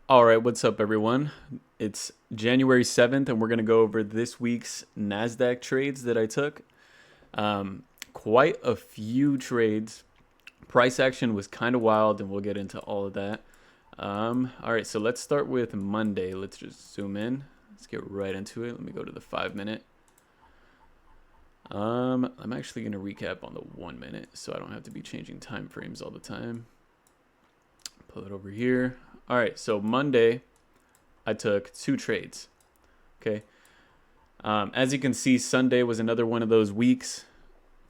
All right, what's up, everyone? It's January 7th, and we're going to go over this week's NASDAQ trades that I took. Quite a few trades. Price action was kind of wild, and we'll get into all of that. All right, so let's start with Monday. Let's just zoom in. Let's get right into it. Let me go to the 5-minute. I'm actually going to recap on the 1 minute, so I don't have to be changing time frames all the time. Pull it over here. All right, so Monday, I took 2 trades. Okay. As you can see, Sunday was another one of those weeks.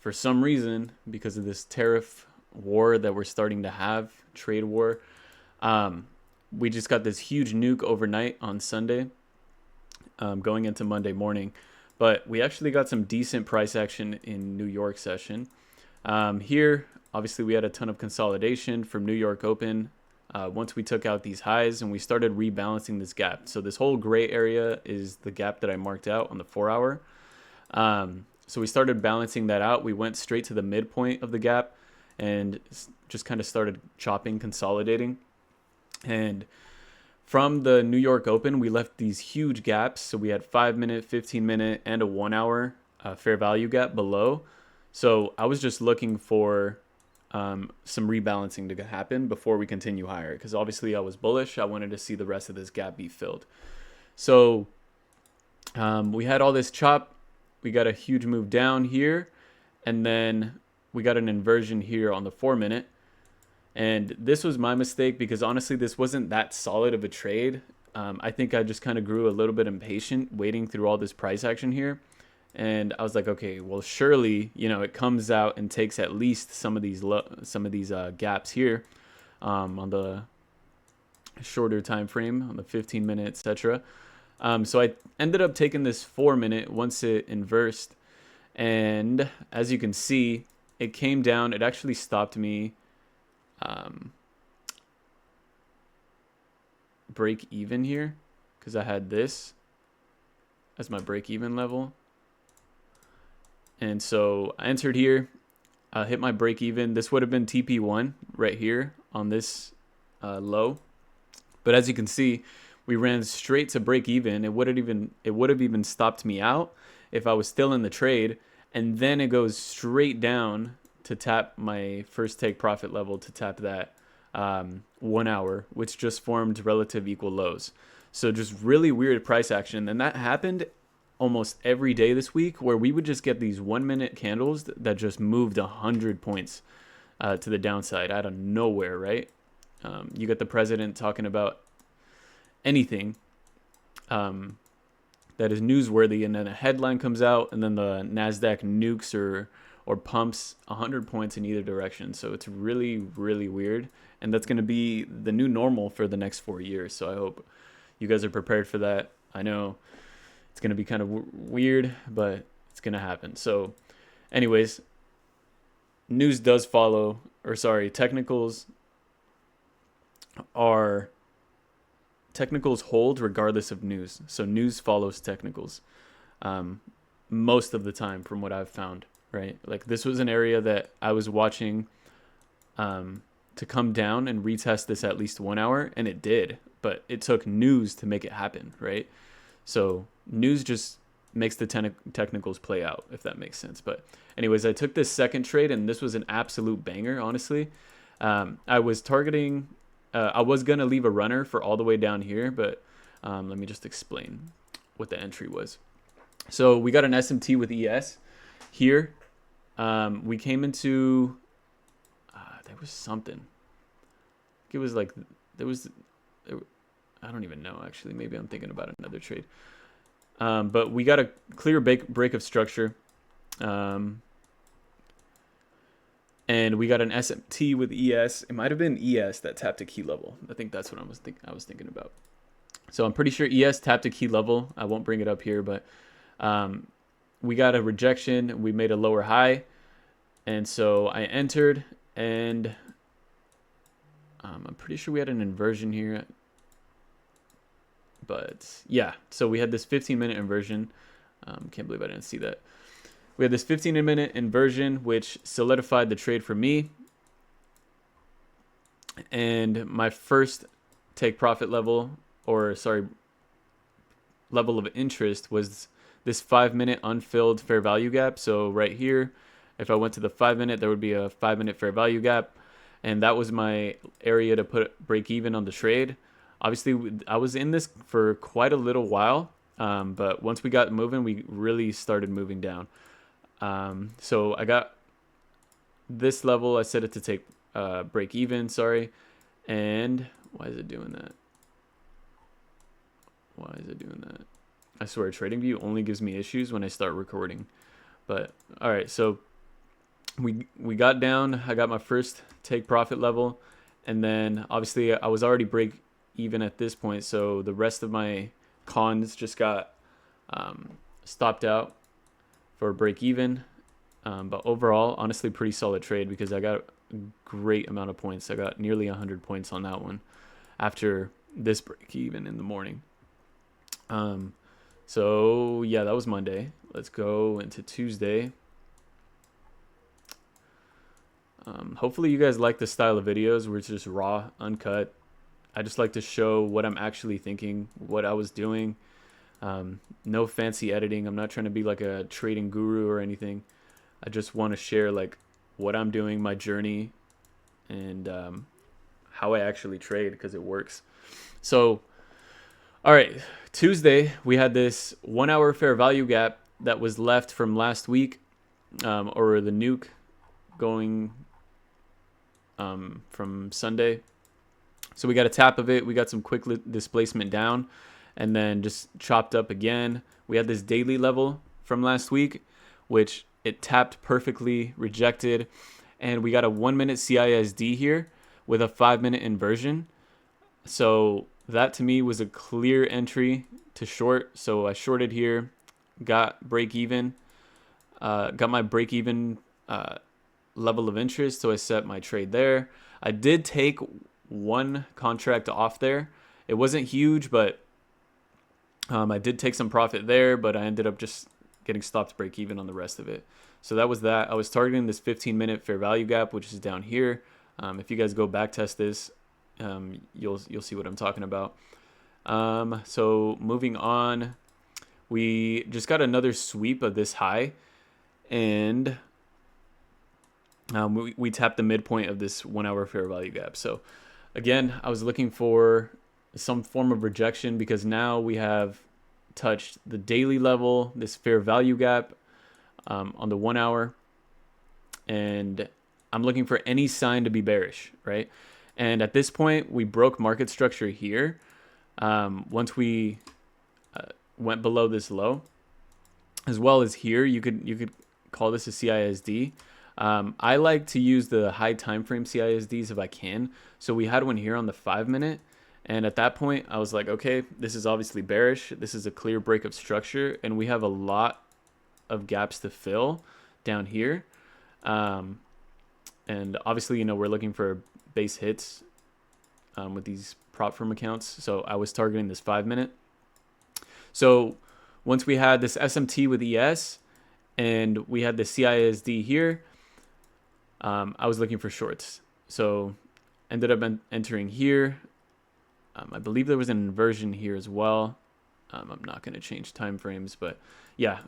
For some reason, because of this tariff war that we're starting to have, trade war, we just got this huge nuke overnight on Sunday, going into Monday morning. But we actually got some decent price action in New York session. Here, obviously, we had a ton of consolidation from New York Open. Once we took out these highs and we started rebalancing this gap. So this whole gray area is the gap that I marked out on the 4-hour. So we started balancing that out. We went straight to the midpoint of the gap and just kind of started chopping, consolidating. And from the New York Open, we left these huge gaps. So we had 5-minute, 15-minute, and a 1-hour fair value gap below. So I was just looking for some rebalancing to happen before we continue higher, because obviously I was bullish. I wanted to see the rest of this gap be filled. So we had all this chop. We got a huge move down here, and then we got an inversion here on the 4-minute. And this was my mistake, because honestly this wasn't that solid of a trade. I think I just kind of grew a little bit impatient waiting through all this price action here. And I was like, okay, well, surely, it comes out and takes at least some of these gaps here, on the shorter time frame, on the 15-minute, etc. So I ended up taking this 4-minute once it inversed, and as you can see, it came down. It actually stopped me break even here, because I had this as my break even level. And so I entered here, hit my break even. This would have been TP1 right here on this low. But as you can see, we ran straight to break even. It would have even stopped me out if I was still in the trade. And then it goes straight down to tap my first take profit level, to tap that 1 hour, which just formed relative equal lows. So just really weird price action. And that happened almost every day this week, where we would just get these 1-minute candles that just moved 100 points to the downside out of nowhere, right? You got the president talking about anything that is newsworthy, and then a headline comes out, and then the NASDAQ nukes or pumps 100 points in either direction. So it's really, really weird, and that's going to be the new normal for the next 4 years. So I hope you guys are prepared for that. I know it's going to be kind of weird, but it's going to happen. So anyways, news does follow, or sorry, technicals hold regardless of news. So news follows technicals most of the time, from what I've found, right? Like, this was an area that I was watching to come down and retest this at least 1 hour, and it did, but it took news to make it happen, right? So news just makes the technicals play out, if that makes sense. But anyways, I took this second trade, and this was an absolute banger, honestly. I was targeting, I was going to leave a runner for all the way down here, but let me just explain what the entry was. So we got an SMT with ES here. We came into, there was something. It was like, I don't even know, actually. Maybe I'm thinking about another trade. But we got a clear break of structure. And we got an SMT with ES. It might have been ES that tapped a key level. I think that's what I was thinking about. So I'm pretty sure ES tapped a key level. I won't bring it up here, but we got a rejection. We made a lower high. And so I entered, and I'm pretty sure we had an inversion here. But yeah, so we had this 15-minute inversion. Can't believe I didn't see that. We had this 15-minute inversion, which solidified the trade for me. And my first take profit level, or sorry, level of interest was this 5-minute unfilled fair value gap. So right here, if I went to the 5-minute, there would be a 5-minute fair value gap, and that was my area to put break even on the trade. Obviously, I was in this for quite a little while, but once we got moving, we really started moving down. So I got this level, I set it to take break even, sorry. And why is it doing that? Why is it doing that? I swear, TradingView only gives me issues when I start recording. But all right, so we got down. I got my first take profit level, and then obviously I was already break even at this point, so the rest of my cons just got stopped out for break even. But overall, honestly, pretty solid trade because I got a great amount of points. I got nearly 100 points on that one after this break even in the morning. So yeah, that was Monday. Let's go into Tuesday. Hopefully you guys like the style of videos where it's just raw, uncut. I just like to show what I'm actually thinking, what I was doing. No fancy editing. I'm not trying to be like a trading guru or anything. I just want to share like what I'm doing, my journey, and how I actually trade because it works. So, all right, Tuesday we had this 1 hour fair value gap that was left from last week, or the nuke going from Sunday. So we got a tap of it. We got some quick displacement down and then just chopped up again. We had this daily level from last week, which it tapped perfectly, rejected. And we got a 1-minute CISD here with a 5-minute inversion. So that to me was a clear entry to short. So I shorted here, got break even, got my break even level of interest. So I set my trade there. I did take one contract off there. It wasn't huge, but I did take some profit there, but I ended up just getting stopped break even on the rest of it. So that was that. I was targeting this 15-minute fair value gap, which is down here. If you guys go back test this, you'll see what I'm talking about. So moving on, we just got another sweep of this high, and we tapped the midpoint of this 1 hour fair value gap. So again, I was looking for some form of rejection because now we have touched the daily level, this fair value gap on the 1 hour, and I'm looking for any sign to be bearish, right? And at this point, we broke market structure here. Once we went below this low, as well as here, you could call this a CISD. I like to use the high time frame CISDs if I can. So we had one here on the 5-minute. And at that point, I was like, okay, this is obviously bearish. This is a clear break of structure. And we have a lot of gaps to fill down here. And obviously, we're looking for base hits with these prop firm accounts. So I was targeting this 5-minute. So once we had this SMT with ES and we had the CISD here, I was looking for shorts. So ended up entering here. I believe there was an inversion here as well. I'm not going to change time frames, but yeah,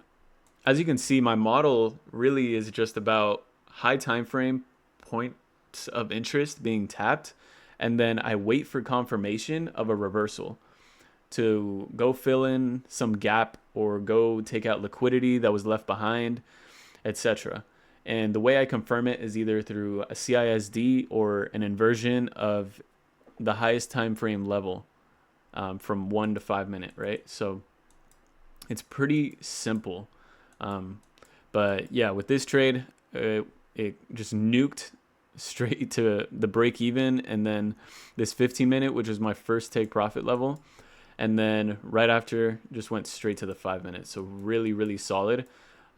as you can see, my model really is just about high time frame points of interest being tapped, and then I wait for confirmation of a reversal to go fill in some gap or go take out liquidity that was left behind, etc. And the way I confirm it is either through a CISD or an inversion of the highest time frame level from 1 to 5-minute, right? So it's pretty simple. But yeah, with this trade, it just nuked straight to the break even, and then this 15-minute, which was my first take profit level, and then right after just went straight to the 5-minute. So really, really solid.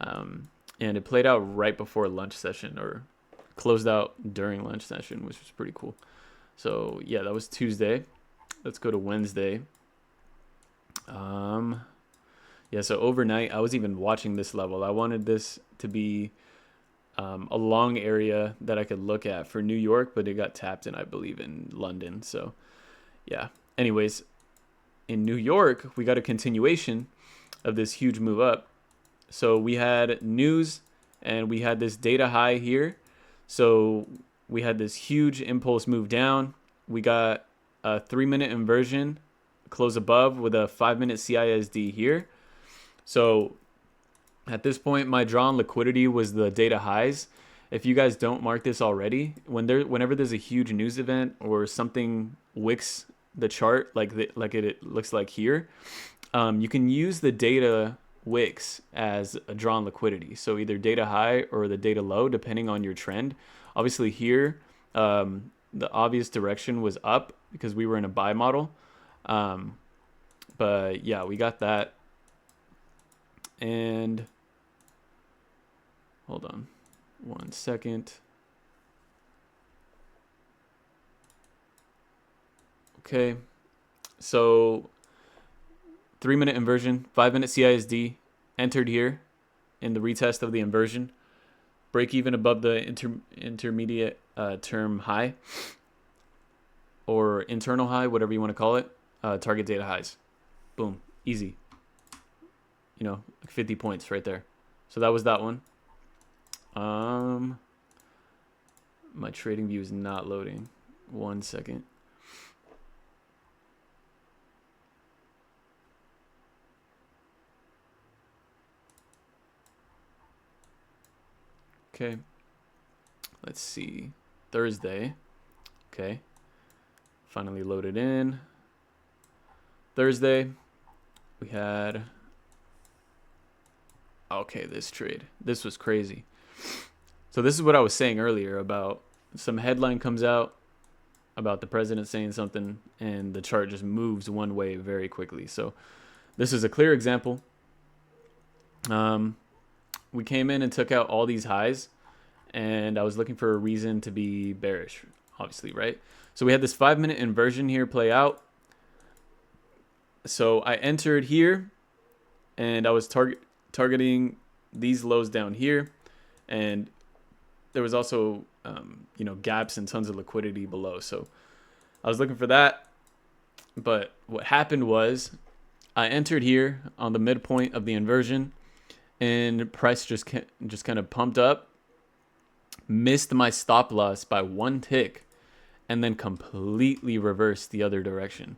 And it played out right before lunch session, or closed out during lunch session, which was pretty cool. So yeah, that was Tuesday. Let's go to Wednesday. Yeah, so overnight I was even watching this level. I wanted this to be a long area that I could look at for New York, but it got tapped in, I believe, in London. So yeah, anyways, in New York, we got a continuation of this huge move up. So we had news and we had this data high here. So we had this huge impulse move down. We got a 3-minute inversion close above with a 5-minute CISD here. So at this point, my draw on liquidity was the data highs. If you guys don't mark this already, whenever there's a huge news event or something wicks the chart like it looks like here, you can use the data wicks as a draw on liquidity. So either data high or the data low, depending on your trend. Obviously here, the obvious direction was up because we were in a buy model. But yeah, we got that. And hold on 1 second. Okay, so 3-minute inversion, 5-minute CISD entered here in the retest of the inversion. Break even above the intermediate term high or internal high, whatever you want to call it. Target data highs. Boom, easy. You know, 50 points right there. So that was that one. My trading view is not loading. 1 second. Okay, let's see. Thursday. Okay, finally loaded in. Thursday, we had, okay, this trade. This was crazy. So this is what I was saying earlier about some headline comes out about the president saying something and the chart just moves one way very quickly. So this is a clear example. We came in and took out all these highs, and I was looking for a reason to be bearish, obviously, right? So we had this 5-minute inversion here play out. So I entered here, and I was targeting these lows down here, and there was also, gaps and tons of liquidity below. So I was looking for that, but what happened was I entered here on the midpoint of the inversion, and price just kind of pumped up, missed my stop loss by 1 tick, and then completely reversed the other direction.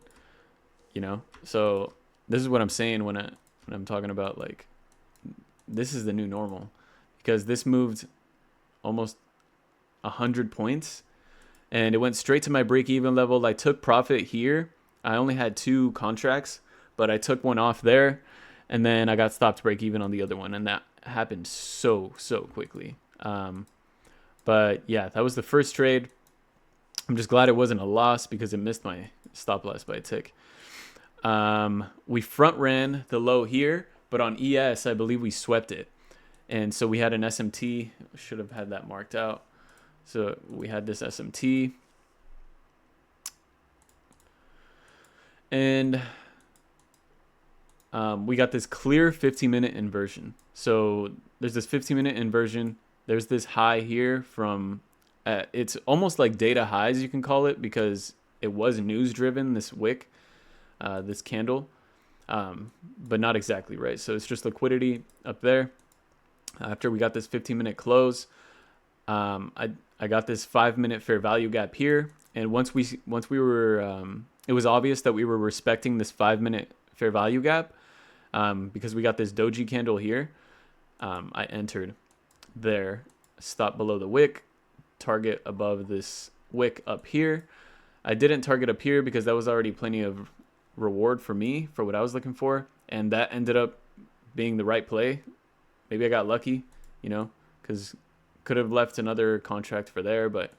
So this is what I'm saying when I'm talking about, like, this is the new normal, because this moved almost 100 points and it went straight to my break-even level. I took profit here. I only had 2 contracts, but I took one off there, and then I got stopped break even on the other one, and that happened so quickly. But yeah, that was the first trade. I'm just glad it wasn't a loss because it missed my stop loss by a tick. We front ran the low here, but on ES, I believe we swept it. And so we had an SMT. Should have had that marked out. So we had this SMT. And we got this clear 15-minute inversion. So there's this 15-minute inversion. There's this high here from, it's almost like data highs, you can call it, because it was news driven, this wick, this candle, but not exactly, right? So it's just liquidity up there. After we got this 15-minute close, I got this 5-minute fair value gap here. And once we were, it was obvious that we were respecting this 5-minute fair value gap, because we got this doji candle here. I entered there, stop below the wick, target above this wick up here. I didn't target up here because that was already plenty of reward for me for what I was looking for, and that ended up being the right play. Maybe I got lucky, because could have left another contract for there, but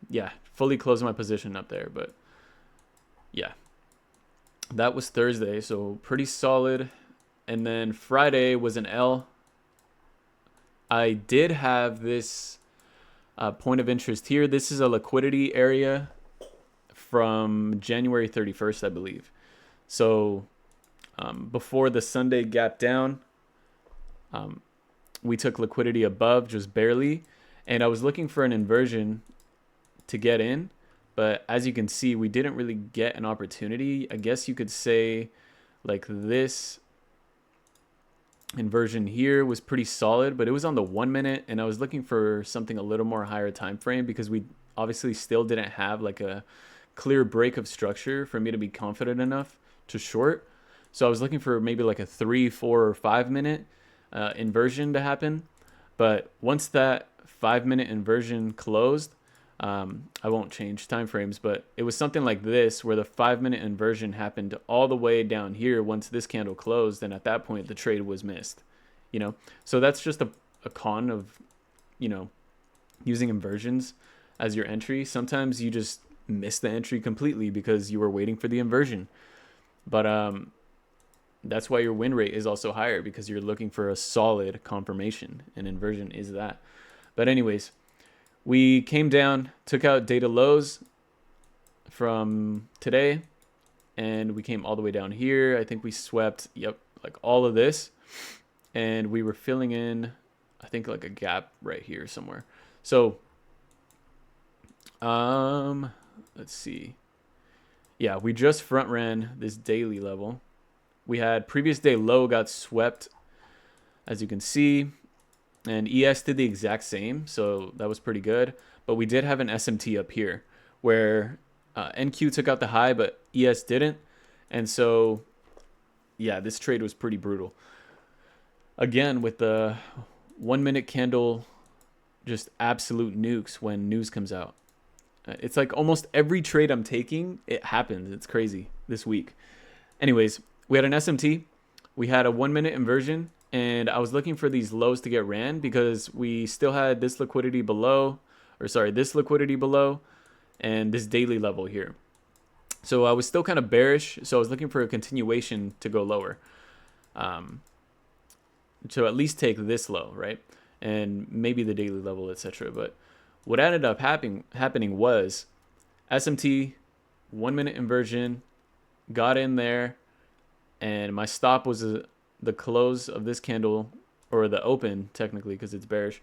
yeah, fully closed my position up there. But yeah, that was Thursday, so pretty solid. And then Friday was an L. I did have this point of interest here. This is a liquidity area from January 31st, I believe. So before the Sunday gap down, we took liquidity above just barely. And I was looking for an inversion to get in, but as you can see, we didn't really get an opportunity. I guess you could say like this inversion here was pretty solid, but it was on the 1 minute, and I was looking for something a little more higher time frame because we obviously still didn't have like a clear break of structure for me to be confident enough to short. So I was looking for maybe like a 3, 4, or 5 minute inversion to happen. But once that 5 minute inversion closed, I won't change time frames, but it was something like this where the 5 minute inversion happened all the way down here once this candle closed, and at that point the trade was missed, you know. So that's just a con of, you know, using inversions as your entry. Sometimes you just miss the entry completely because you were waiting for the inversion, but that's why your win rate is also higher, because you're looking for a solid confirmation, and inversion is that. But anyways, we came down, took out data lows from today, and we came all the way down here. I think we swept, yep, like all of this, and we were filling in, I think, like a gap right here somewhere. So let's see. Yeah, we just front ran this daily level. We had previous day low got swept, as you can see, and ES did the exact same, so that was pretty good. But we did have an SMT up here where NQ took out the high, but ES didn't. And so, yeah, this trade was pretty brutal. Again, with the 1 minute candle, just absolute nukes when news comes out. It's like almost every trade I'm taking, it happens. It's crazy this week. Anyways, we had an SMT. We had a 1 minute inversion, and I was looking for these lows to get ran because we still had this liquidity below, or sorry, this liquidity below, and this daily level here. So I was still kind of bearish, so I was looking for a continuation to go lower. To at least take this low, right? And maybe the daily level, etc. But what ended up happening was SMT, 1 minute inversion, got in there, and my stop was the close of this candle, or the open technically because it's bearish,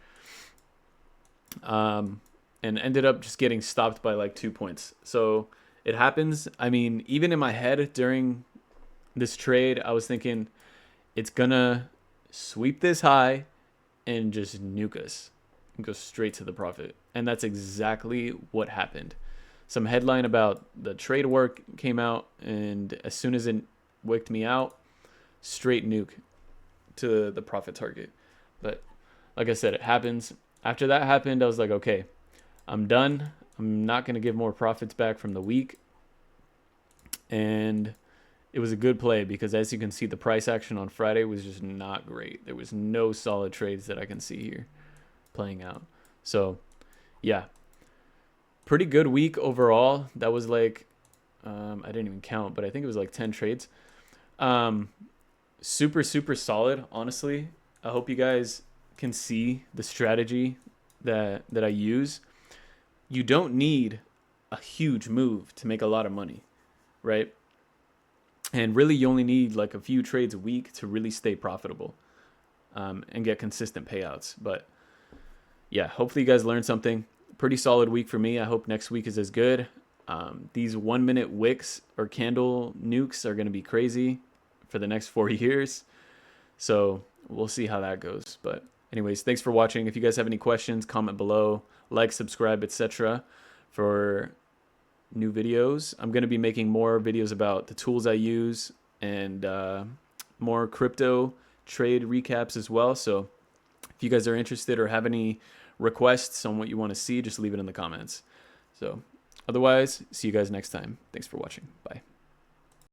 and ended up just getting stopped by like 2 points. So it happens. I mean, even in my head during this trade, I was thinking it's gonna sweep this high and just nuke us and go straight to the profit. And that's exactly what happened. Some headline about the trade work came out, and as soon as it wicked me out, straight nuke to the profit target. But like I said, it happens. After that happened, I was like, okay, I'm done. I'm not going to give more profits back from the week. And it was a good play because, as you can see, the price action on Friday was just not great. There was no solid trades that I can see here playing out. So yeah, pretty good week overall. That was like, I didn't even count, but I think it was like 10 trades. Super solid, honestly. I hope you guys can see the strategy that I use. You don't need a huge move to make a lot of money, right? And really, you only need like a few trades a week to really stay profitable, and get consistent payouts. But yeah, hopefully you guys learned something. Pretty solid week for me. I hope next week is as good. These 1 minute wicks or candle nukes are going to be crazy for the next 4 years. So we'll see how that goes. But anyways, thanks for watching. If you guys have any questions, comment below, like, subscribe, etc. for new videos. I'm going to be making more videos about the tools I use and more crypto trade recaps as well. So if you guys are interested or have any requests on what you want to see, just leave it in the comments. So otherwise, see you guys next time. Thanks for watching. Bye.